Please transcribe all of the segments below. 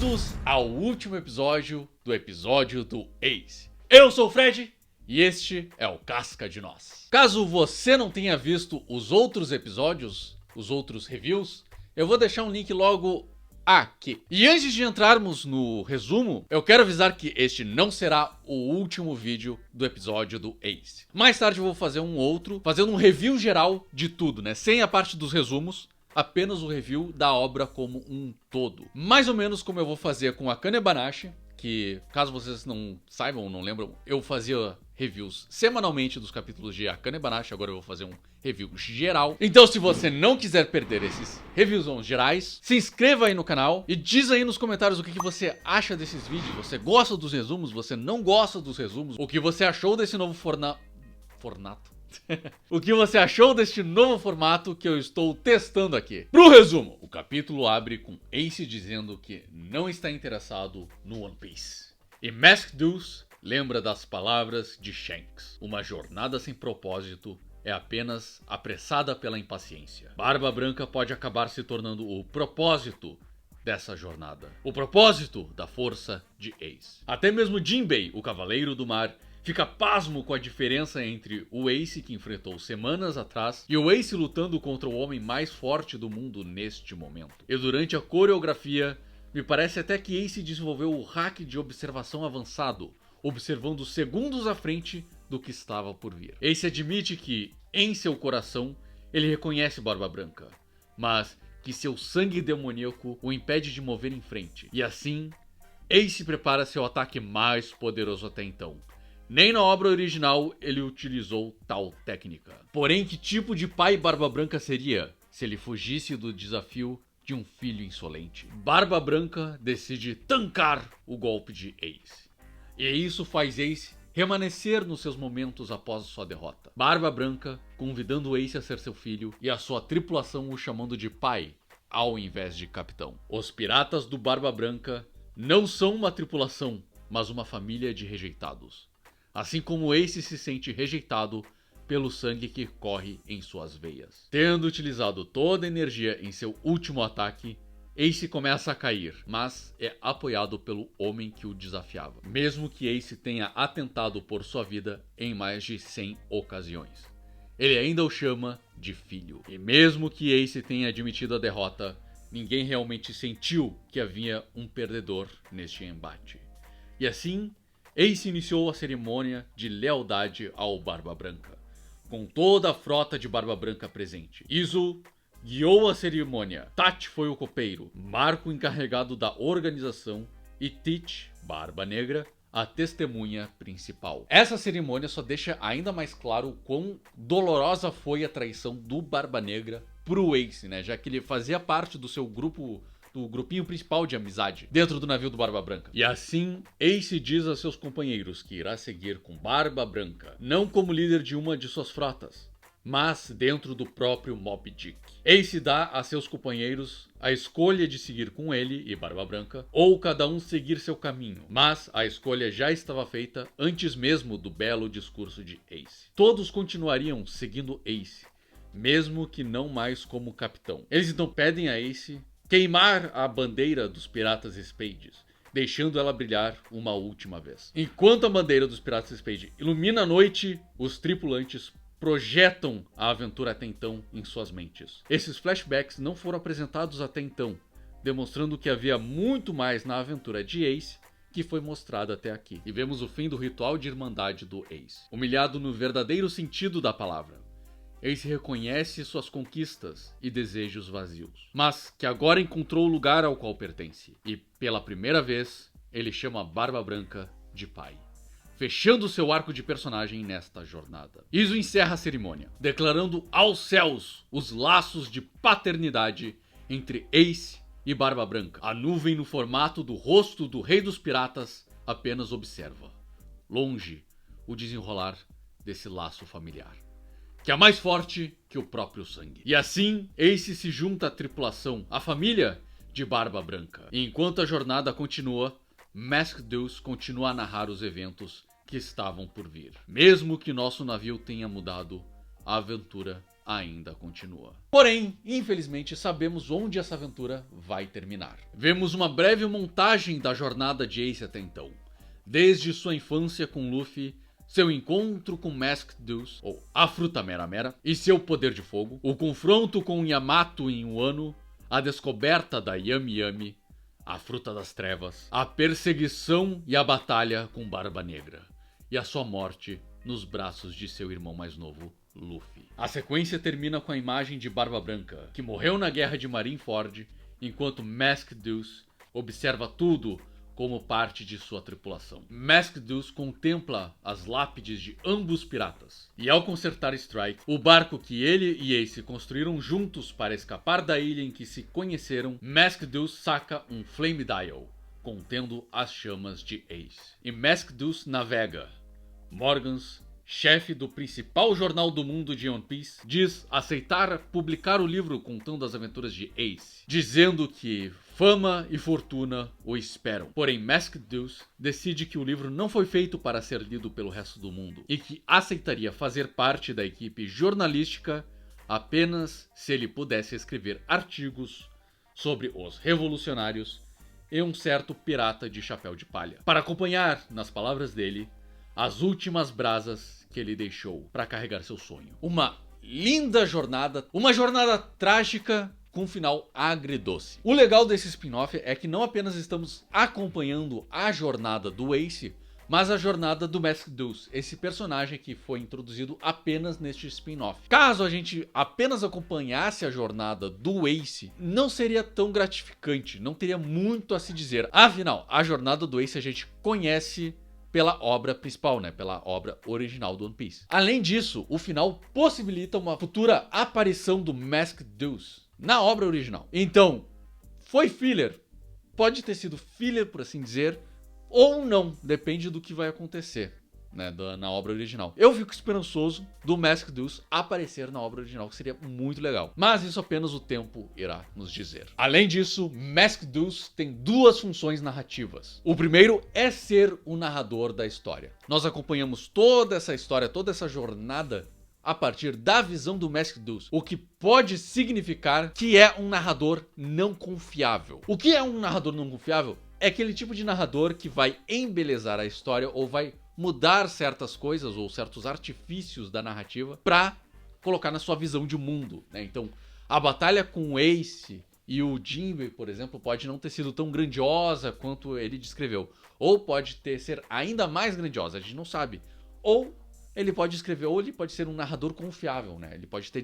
Bem-vindos ao último episódio do Ace. Eu sou o Fred e este é o Casca de Nós. Caso você não tenha visto os outros episódios, os outros reviews, eu vou deixar um link logo aqui. E antes de entrarmos no resumo, eu quero avisar que este não será o último vídeo do episódio do Ace. Mais tarde eu vou fazer um outro, fazendo um review geral de tudo, né? Sem a parte dos resumos. Apenas o review da obra como um todo. Mais ou menos como eu vou fazer com Akane Banashi, que, caso vocês não saibam ou não lembram, eu fazia reviews semanalmente dos capítulos de Akane Banashi, agora eu vou fazer um review geral. Então, se você não quiser perder esses reviews gerais, se inscreva aí no canal e diz aí nos comentários o que você acha desses vídeos. Você gosta dos resumos? Você não gosta dos resumos? O que você achou desse novo formato? O que você achou deste novo formato que eu estou testando aqui? Pro resumo, o capítulo abre com Ace dizendo que não está interessado no One Piece. E Masked Deus lembra das palavras de Shanks. Uma jornada sem propósito é apenas apressada pela impaciência. Barba Branca pode acabar se tornando o propósito dessa jornada. O propósito da força de Ace. Até mesmo Jinbei, o Cavaleiro do Mar, fica pasmo com a diferença entre o Ace que enfrentou semanas atrás e o Ace lutando contra o homem mais forte do mundo neste momento. E durante a coreografia, me parece até que Ace desenvolveu o hack de observação avançado, observando segundos à frente do que estava por vir. Ace admite que, em seu coração, ele reconhece Barba Branca, mas que seu sangue demoníaco o impede de mover em frente. E assim, Ace prepara seu ataque mais poderoso até então. Nem na obra original ele utilizou tal técnica. Porém, que tipo de pai Barba Branca seria se ele fugisse do desafio de um filho insolente? Barba Branca decide tancar o golpe de Ace. E isso faz Ace remanescer nos seus momentos após sua derrota. Barba Branca convidando Ace a ser seu filho e a sua tripulação o chamando de pai ao invés de capitão. Os piratas do Barba Branca não são uma tripulação, mas uma família de rejeitados. Assim como Ace se sente rejeitado pelo sangue que corre em suas veias. Tendo utilizado toda a energia em seu último ataque, Ace começa a cair, mas é apoiado pelo homem que o desafiava. Mesmo que Ace tenha atentado por sua vida em mais de 100 ocasiões. Ele ainda o chama de filho. E mesmo que Ace tenha admitido a derrota, ninguém realmente sentiu que havia um perdedor neste embate. E assim, Ace iniciou a cerimônia de lealdade ao Barba Branca, com toda a frota de Barba Branca presente. Izo guiou a cerimônia, Tachi foi o copeiro, Marco encarregado da organização e Teach, Barba Negra, a testemunha principal. Essa cerimônia só deixa ainda mais claro o quão dolorosa foi a traição do Barba Negra pro Ace, né? Já que ele fazia parte do seu grupo, do grupinho principal de amizade dentro do navio do Barba Branca. E assim, Ace diz a seus companheiros que irá seguir com Barba Branca, não como líder de uma de suas frotas, mas dentro do próprio Moby Dick. Ace dá a seus companheiros a escolha de seguir com ele e Barba Branca, ou cada um seguir seu caminho, mas a escolha já estava feita antes mesmo do belo discurso de Ace. Todos continuariam seguindo Ace, mesmo que não mais como capitão. Eles então pedem a Ace queimar a bandeira dos Piratas Spades, deixando ela brilhar uma última vez. Enquanto a bandeira dos Piratas Spades ilumina a noite, os tripulantes projetam a aventura até então em suas mentes. Esses flashbacks não foram apresentados até então, demonstrando que havia muito mais na aventura de Ace que foi mostrado até aqui. E vemos o fim do ritual de irmandade do Ace. Humilhado no verdadeiro sentido da palavra, Ace reconhece suas conquistas e desejos vazios, mas que agora encontrou o lugar ao qual pertence. E pela primeira vez, ele chama Barba Branca de pai, fechando seu arco de personagem nesta jornada. Izo encerra a cerimônia, declarando aos céus os laços de paternidade entre Ace e Barba Branca. A nuvem no formato do rosto do Rei dos Piratas apenas observa, longe, o desenrolar desse laço familiar, que é mais forte que o próprio sangue. E assim, Ace se junta à tripulação, a família de Barba Branca. E enquanto a jornada continua, Masked Deus continua a narrar os eventos que estavam por vir. Mesmo que nosso navio tenha mudado, a aventura ainda continua. Porém, infelizmente, sabemos onde essa aventura vai terminar. Vemos uma breve montagem da jornada de Ace até então. Desde sua infância com Luffy, seu encontro com Masked Deus, ou a Fruta Mera Mera, e seu poder de fogo, o confronto com Yamato em Wano, a descoberta da Yami Yami, a Fruta das Trevas, a perseguição e a batalha com Barba Negra, e a sua morte nos braços de seu irmão mais novo, Luffy. A sequência termina com a imagem de Barba Branca, que morreu na guerra de Marineford, enquanto Masked Deus observa tudo como parte de sua tripulação. Masked Deus contempla as lápides de ambos piratas, e ao consertar Strike, o barco que ele e Ace construíram juntos para escapar da ilha em que se conheceram, Masked Deus saca um Flame Dial, contendo as chamas de Ace. E Masked Deus navega. Morgans, chefe do principal jornal do mundo de One Piece, diz aceitar publicar o livro contando as aventuras de Ace, dizendo que fama e fortuna o esperam. Porém, Masked Deus decide que o livro não foi feito para ser lido pelo resto do mundo e que aceitaria fazer parte da equipe jornalística apenas se ele pudesse escrever artigos sobre os revolucionários e um certo pirata de chapéu de palha, para acompanhar, nas palavras dele, as últimas brasas que ele deixou para carregar seu sonho. Uma linda jornada, uma jornada trágica com um final agridoce. O legal desse spin-off é que não apenas estamos acompanhando a jornada do Ace, mas a jornada do Masked Deus, esse personagem que foi introduzido apenas neste spin-off. Caso a gente apenas acompanhasse a jornada do Ace, não seria tão gratificante, não teria muito a se dizer. Afinal, a jornada do Ace a gente conhece pela obra principal, né? Pela obra original do One Piece. Além disso, o final possibilita uma futura aparição do Masked Deus na obra original. Então, foi filler. Pode ter sido filler, por assim dizer, ou não. Depende do que vai acontecer, né, na obra original. Eu fico esperançoso do Masked Deus aparecer na obra original, que seria muito legal. Mas isso apenas o tempo irá nos dizer. Além disso, Masked Deus tem duas funções narrativas. O primeiro é ser o narrador da história. Nós acompanhamos toda essa história, toda essa jornada a partir da visão do Masked Deus, o que pode significar que é um narrador não confiável. O que é um narrador não confiável? É aquele tipo de narrador que vai embelezar a história ou vai mudar certas coisas ou certos artifícios da narrativa para colocar na sua visão de mundo, né? Então, a batalha com o Ace e o Jinbe, por exemplo, pode não ter sido tão grandiosa quanto ele descreveu, ou pode ser ainda mais grandiosa, a gente não sabe. Ou ele pode escrever, ou ele pode ser um narrador confiável, né? Ele pode ter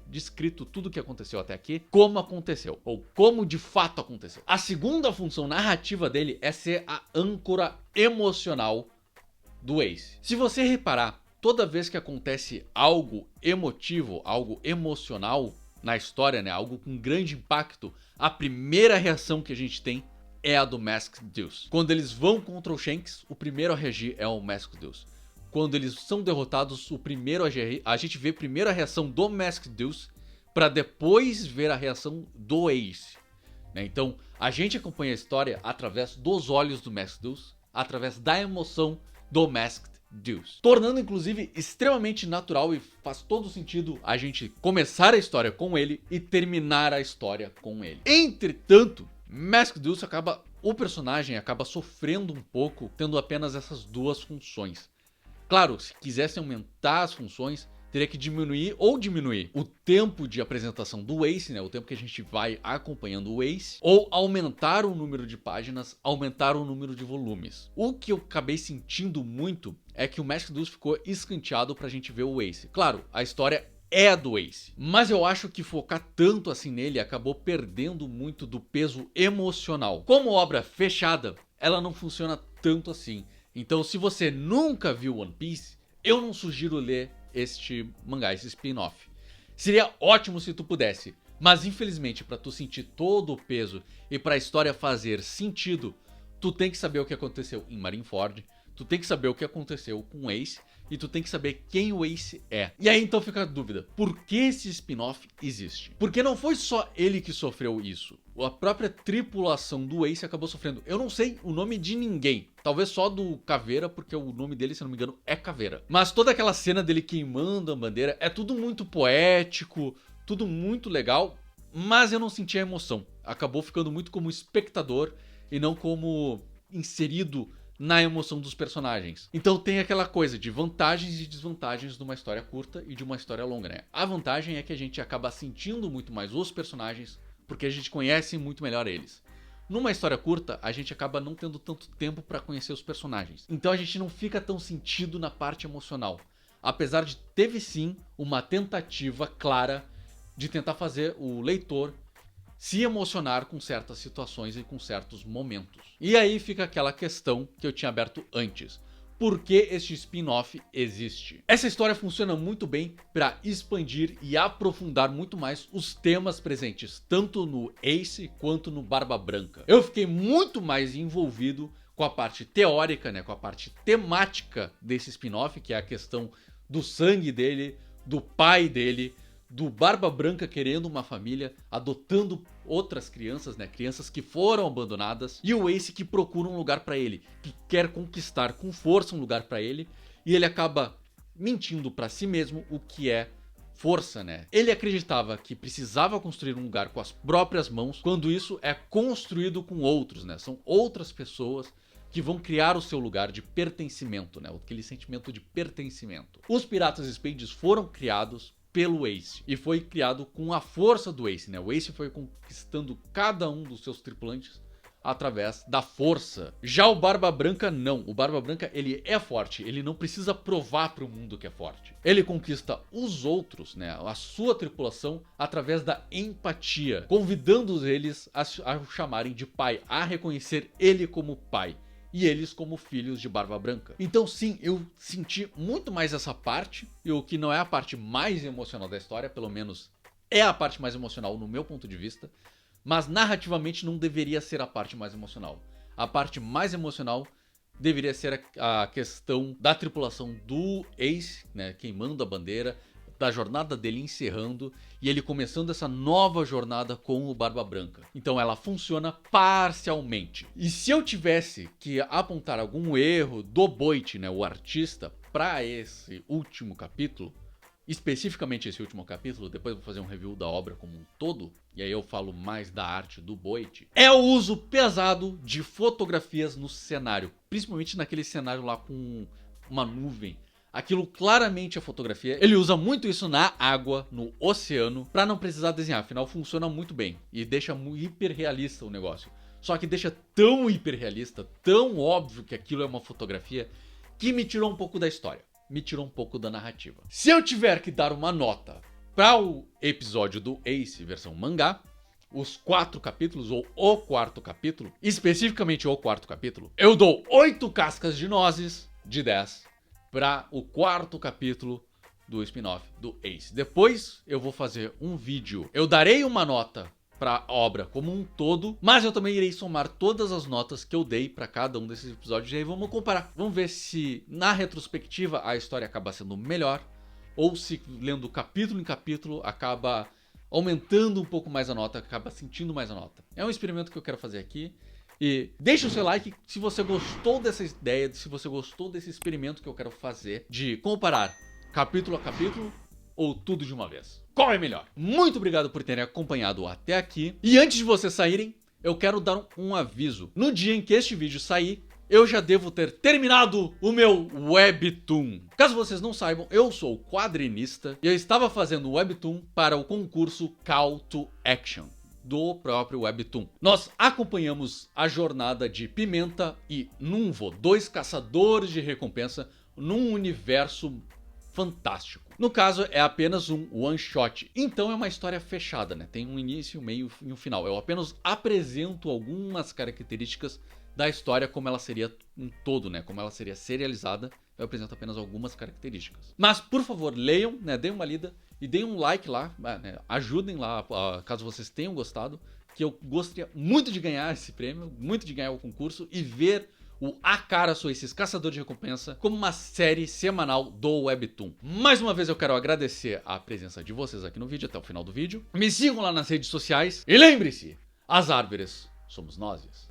descrito tudo o que aconteceu até aqui, como aconteceu, ou como de fato aconteceu. A segunda função narrativa dele é ser a âncora emocional do Ace. Se você reparar, toda vez que acontece algo emotivo, algo emocional na história, né, algo com grande impacto, a primeira reação que a gente tem é a do Masked Deus. Quando eles vão contra o Shanks, o primeiro a reagir é o Masked Deus. Quando eles são derrotados, a gente vê primeiro a reação do Masked Deus, para depois ver a reação do Ace, né? Então, a gente acompanha a história através dos olhos do Masked Deus, através da emoção do Masked Deus, tornando inclusive extremamente natural e faz todo sentido a gente começar a história com ele e terminar a história com ele. Entretanto, Masked Deus o personagem acaba sofrendo um pouco tendo apenas essas duas funções. Claro, se quisesse aumentar as funções, teria que diminuir o tempo de apresentação do Ace, né? O tempo que a gente vai acompanhando o Ace, ou aumentar o número de páginas, aumentar o número de volumes. O que eu acabei sentindo muito é que o Masked Deus ficou escanteado pra gente ver o Ace. Claro, a história é a do Ace, mas eu acho que focar tanto assim nele acabou perdendo muito do peso emocional. Como obra fechada, ela não funciona tanto assim. Então, se você nunca viu One Piece, eu não sugiro ler este mangá, esse spin-off. Seria ótimo se tu pudesse, mas infelizmente para tu sentir todo o peso e para a história fazer sentido, tu tem que saber o que aconteceu em Marineford, Tu tem que saber o que aconteceu com o Ace e tu tem que saber quem o Ace é. E aí então fica a dúvida, por que esse spin-off existe? Porque não foi só ele que sofreu isso. A própria tripulação do Ace acabou sofrendo. Eu não sei o nome de ninguém. Talvez só do Caveira, porque o nome dele, se não me engano, é Caveira. Mas toda aquela cena dele queimando a bandeira é tudo muito poético, tudo muito legal, mas eu não senti a emoção. Acabou ficando muito como espectador e não como inserido na emoção dos personagens. Então tem aquela coisa de vantagens e desvantagens de uma história curta e de uma história longa, né? A vantagem é que a gente acaba sentindo muito mais os personagens, porque a gente conhece muito melhor eles. Numa história curta, a gente acaba não tendo tanto tempo para conhecer os personagens. Então a gente não fica tão sentido na parte emocional. Apesar de teve sim uma tentativa clara de tentar fazer o leitor se emocionar com certas situações e com certos momentos. E aí fica aquela questão que eu tinha aberto antes. Por que este spin-off existe? Essa história funciona muito bem para expandir e aprofundar muito mais os temas presentes, tanto no Ace quanto no Barba Branca. Eu fiquei muito mais envolvido com a parte teórica, né, com a parte temática desse spin-off, que é a questão do sangue dele, do pai dele, do Barba Branca querendo uma família, adotando outras crianças, né? Crianças que foram abandonadas. E o Ace que procura um lugar pra ele, que quer conquistar com força um lugar pra ele. E ele acaba mentindo pra si mesmo o que é força, né? Ele acreditava que precisava construir um lugar com as próprias mãos, quando isso é construído com outros, né? São outras pessoas que vão criar o seu lugar de pertencimento, né? Aquele sentimento de pertencimento. Os Piratas Spades foram criados pelo Ace, e foi criado com a força do Ace, né? O Ace foi conquistando cada um dos seus tripulantes através da força. Já o Barba Branca não, o Barba Branca ele é forte, ele não precisa provar para o mundo que é forte. Ele conquista os outros, né? A sua tripulação através da empatia, convidando eles a o chamarem de pai, a reconhecer ele como pai. E eles como filhos de Barba Branca. Então sim, eu senti muito mais essa parte. E o que não é a parte mais emocional da história, pelo menos é a parte mais emocional no meu ponto de vista. Mas narrativamente não deveria ser a parte mais emocional. A parte mais emocional deveria ser a questão da tripulação do Ace, né, queimando a bandeira, da jornada dele encerrando e ele começando essa nova jornada com o Barba Branca. Então ela funciona parcialmente. E se eu tivesse que apontar algum erro do Boit, né, o artista, para esse último capítulo, especificamente esse último capítulo, depois eu vou fazer um review da obra como um todo, e aí eu falo mais da arte do Boit, é o uso pesado de fotografias no cenário, principalmente naquele cenário lá com uma nuvem. Aquilo claramente é fotografia. Ele usa muito isso na água, no oceano, pra não precisar desenhar. Afinal, funciona muito bem. E deixa hiper realista o negócio. Só que deixa tão hiper realista, tão óbvio que aquilo é uma fotografia, que me tirou um pouco da história. Me tirou um pouco da narrativa. Se eu tiver que dar uma nota para o episódio do Ace versão mangá, os 4 capítulos, ou o 4º capítulo, especificamente o 4º capítulo, eu dou 8 cascas de nozes de 10 para o 4º capítulo do spin-off do Ace. Depois eu vou fazer um vídeo. Eu darei uma nota para a obra como um todo, mas eu também irei somar todas as notas que eu dei para cada um desses episódios e aí vamos comparar. Vamos ver se na retrospectiva a história acaba sendo melhor ou se lendo capítulo em capítulo acaba aumentando um pouco mais a nota, acaba sentindo mais a nota. É um experimento que eu quero fazer aqui. E deixa o seu like se você gostou dessa ideia, se você gostou desse experimento que eu quero fazer de comparar capítulo a capítulo ou tudo de uma vez. Qual é melhor? Muito obrigado por terem acompanhado até aqui. E antes de vocês saírem, eu quero dar um aviso. No dia em que este vídeo sair, eu já devo ter terminado o meu Webtoon. Caso vocês não saibam, eu sou quadrinista e eu estava fazendo o Webtoon para o concurso Call to Action do próprio Webtoon. Nós acompanhamos a jornada de Pimenta e Numvo, 2 caçadores de recompensa num universo fantástico. No caso, é apenas um one shot, então é uma história fechada, né? Tem um início, um meio e um final. Eu apenas apresento algumas características da história como ela seria um todo, né? Como ela seria serializada. Eu apresento apenas algumas características. Mas, por favor, leiam, né? Deem uma lida e deem um like lá, né? Ajudem lá, caso vocês tenham gostado, que eu gostaria muito de ganhar esse prêmio, muito de ganhar o concurso e ver o A Cara Sou Esses Caçador de Recompensa como uma série semanal do Webtoon. Mais uma vez eu quero agradecer a presença de vocês aqui no vídeo, até o final do vídeo. Me sigam lá nas redes sociais e lembre-se, as árvores somos nós.